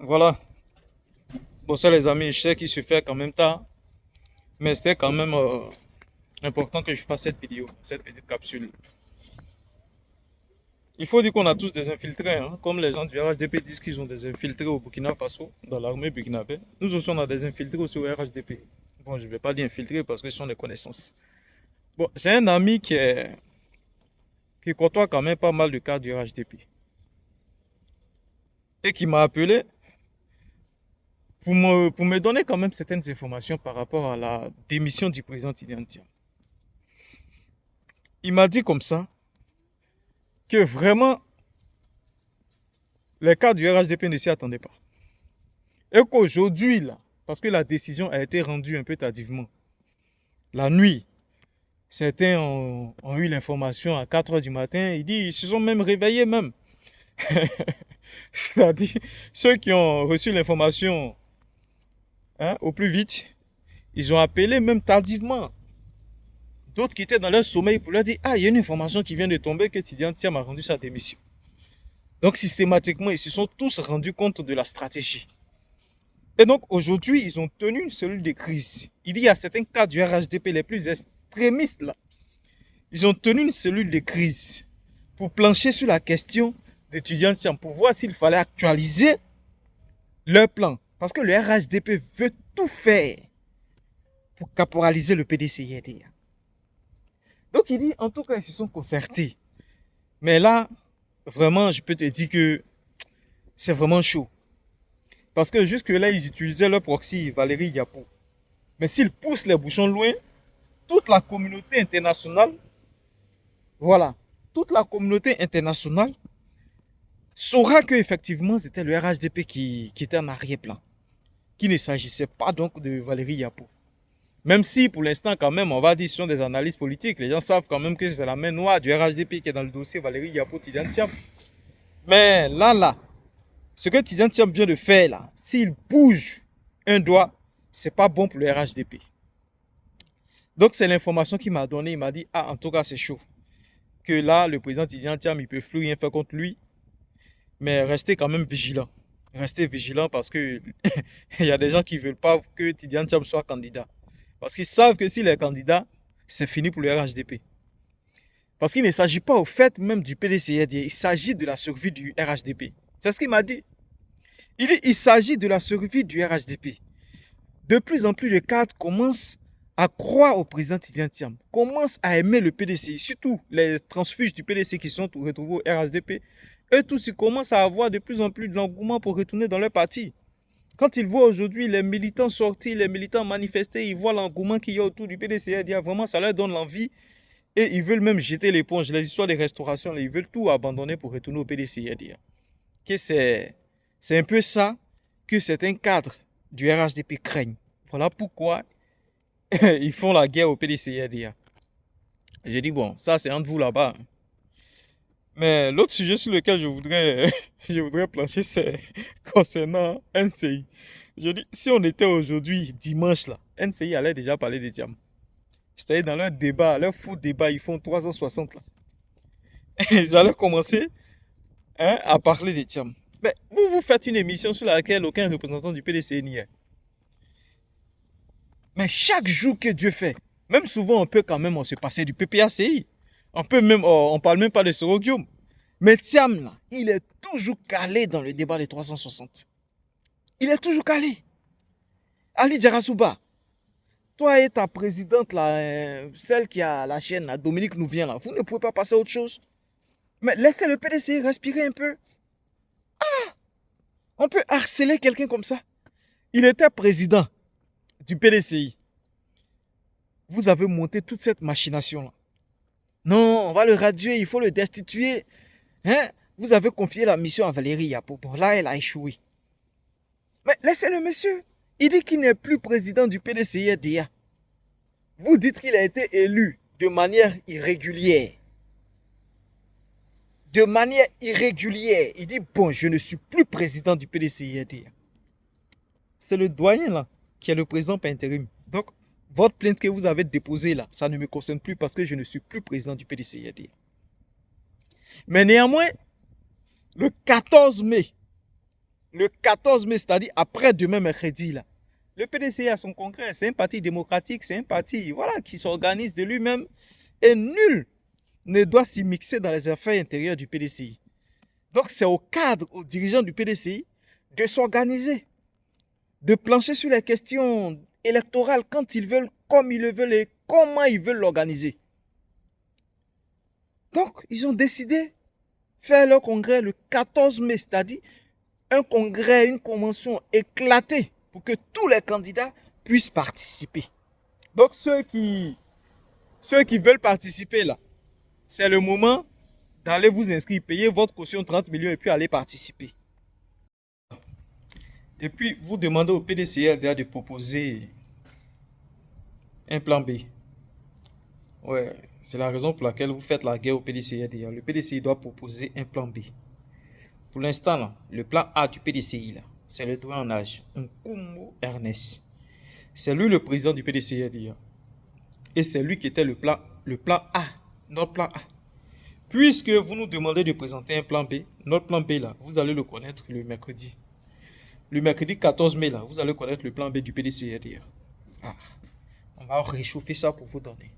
Voilà. Bon, ça, les amis, je sais qu'il se fait quand même tard, mais c'était quand même important que je fasse cette vidéo, cette petite capsule. Il faut dire qu'on a tous des infiltrés, hein. Comme les gens du RHDP disent qu'ils ont des infiltrés au Burkina Faso, dans l'armée burkinabé. Nous aussi, on a des infiltrés aussi au RHDP. Bon, je ne vais pas dire infiltrés parce que ce sont des connaissances. Bon, j'ai un ami qui côtoie quand même pas mal de cas du RHDP et qui m'a appelé pour me donner quand même certaines informations par rapport à la démission du président Tidjane. Il m'a dit comme ça que vraiment les cas du RHDP ne s'y attendaient pas. Et qu'aujourd'hui, là, parce que la décision a été rendue un peu tardivement, la nuit, certains ont eu l'information à 4 heures du matin. Il dit ils se sont même réveillés même. C'est-à-dire, ceux qui ont reçu l'information, hein, au plus vite, ils ont appelé même tardivement. D'autres qui étaient dans leur sommeil pour leur dire ah, il y a une information qui vient de tomber que Tidjane Thiam a rendu sa démission. Donc systématiquement, ils se sont tous rendus compte de la stratégie. Et donc aujourd'hui, ils ont tenu une cellule de crise. Il y a certains cas du RHDP les plus extrémistes là. Ils ont tenu une cellule de crise pour plancher sur la question d'étudiants pour voir s'il fallait actualiser leur plan. Parce que le RHDP veut tout faire pour caporaliser le PDCID. Donc il dit, en tout cas, ils se sont concertés. Mais là, vraiment, je peux te dire que c'est vraiment chaud. Parce que jusque-là, ils utilisaient leur proxy Valérie Yapo. Mais s'ils poussent les bouchons loin, toute la communauté internationale, voilà, toute la communauté internationale saura qu'effectivement, c'était le RHDP qui était en arrière-plan. Qu'il ne s'agissait pas donc de Valérie Yapo. Même si pour l'instant, quand même, on va dire que ce sont des analyses politiques. Les gens savent quand même que c'est la main noire du RHDP qui est dans le dossier Valérie Yapo Tidjane Thiam. Mais là, ce que Tidjane Thiam vient de faire là, s'il bouge un doigt, c'est pas bon pour le RHDP. Donc c'est l'information qu'il m'a donnée. Il m'a dit, ah, en tout cas, c'est chaud. Que là, le président Tidjane Thiam, ils ne peuvent plus rien faire contre lui. Mais restez quand même vigilants. Restez vigilants parce que il y a des gens qui ne veulent pas que Tidjane Thiam soit candidat. Parce qu'ils savent que s'il est candidat, c'est fini pour le RHDP. Parce qu'il ne s'agit pas au fait même du PDCID, il s'agit de la survie du RHDP. C'est ce qu'il m'a dit. Il dit il s'agit de la survie du RHDP. De plus en plus de cadres commencent à croire au président Tidjane Thiam, commencent à aimer le PDC, surtout les transfuges du PDC qui sont retrouvés au RHDP. Eux tous, ils commencent à avoir de plus en plus de l'engouement pour retourner dans leur parti. Quand ils voient aujourd'hui les militants sortir, les militants manifester, ils voient l'engouement qu'il y a autour du PDC, vraiment ça leur donne l'envie et ils veulent même jeter l'éponge. Les histoires des restaurations, ils veulent tout abandonner pour retourner au PDC. Que c'est un peu ça que certains cadres du RHDP craignent. Voilà pourquoi ils font la guerre au PDC. J'ai dit bon, ça c'est entre vous là-bas. Mais l'autre sujet sur lequel je voudrais plancher, c'est concernant NCI. Je dis, si on était aujourd'hui, dimanche, là, NCI allait déjà parler des diamants. C'est-à-dire dans leur débat, leur faux débat, ils font 360 là. Ils allaient commencer, hein, à parler des diamants. Mais vous faites une émission sur laquelle aucun représentant du PDC n'y est. Mais chaque jour que Dieu fait, même souvent on peut quand même se passer du PPACI. On parle même pas de Sorogium. Mais Thiam, là, il est toujours calé dans le débat des 360. Il est toujours calé. Ali Djarasouba, toi et ta présidente, là, celle qui a la chaîne, là, Dominique nous vient là, vous ne pouvez pas passer à autre chose. Mais laissez le PDC respirer un peu. On peut harceler quelqu'un comme ça. Il était président du PDCI. Vous avez monté toute cette machination-là. Non, on va le radier, il faut le destituer. Hein? Vous avez confié la mission à Valérie Yapo. Bon, là, elle a échoué. Mais laissez le monsieur. Il dit qu'il n'est plus président du PDCIDA. Vous dites qu'il a été élu de manière irrégulière. De manière irrégulière. Il dit, bon, je ne suis plus président du PDCIDA. C'est le doyen, là, qui est le président par intérim. Donc, votre plainte que vous avez déposée, là, ça ne me concerne plus parce que je ne suis plus président du PDCIDA. Mais néanmoins, le 14 mai, le 14 mai, c'est-à-dire après-demain, mercredi, là, le PDCI a son congrès. C'est un parti démocratique, c'est un parti voilà, qui s'organise de lui-même. Et nul ne doit s'y mixer dans les affaires intérieures du PDCI. Donc c'est au cadre, aux dirigeants du PDCI de s'organiser, de plancher sur les questions électorales quand ils veulent, comme ils le veulent et comment ils veulent l'organiser. Donc ils ont décidé de faire leur congrès le 14 mai, c'est-à-dire un congrès, une convention éclatée pour que tous les candidats puissent participer. Donc ceux qui veulent participer là, c'est le moment d'aller vous inscrire, payer votre caution 30 millions et puis aller participer. Et puis vous demandez au PDCRDA de proposer un plan B. Ouais, c'est la raison pour laquelle vous faites la guerre au PDCRDA. Le PDCI doit proposer un plan B. Pour l'instant, le plan A du PDCI, c'est le doyen en âge, Nkumu Ernest. C'est lui le président du PDCRDA. Et c'est lui qui était le plan A, notre plan A. Puisque vous nous demandez de présenter un plan B, notre plan B, là, vous allez le connaître le mercredi. Le mercredi 14 mai, là, vous allez connaître le plan B du PDCRDA. Ah, on va réchauffer ça pour vous donner.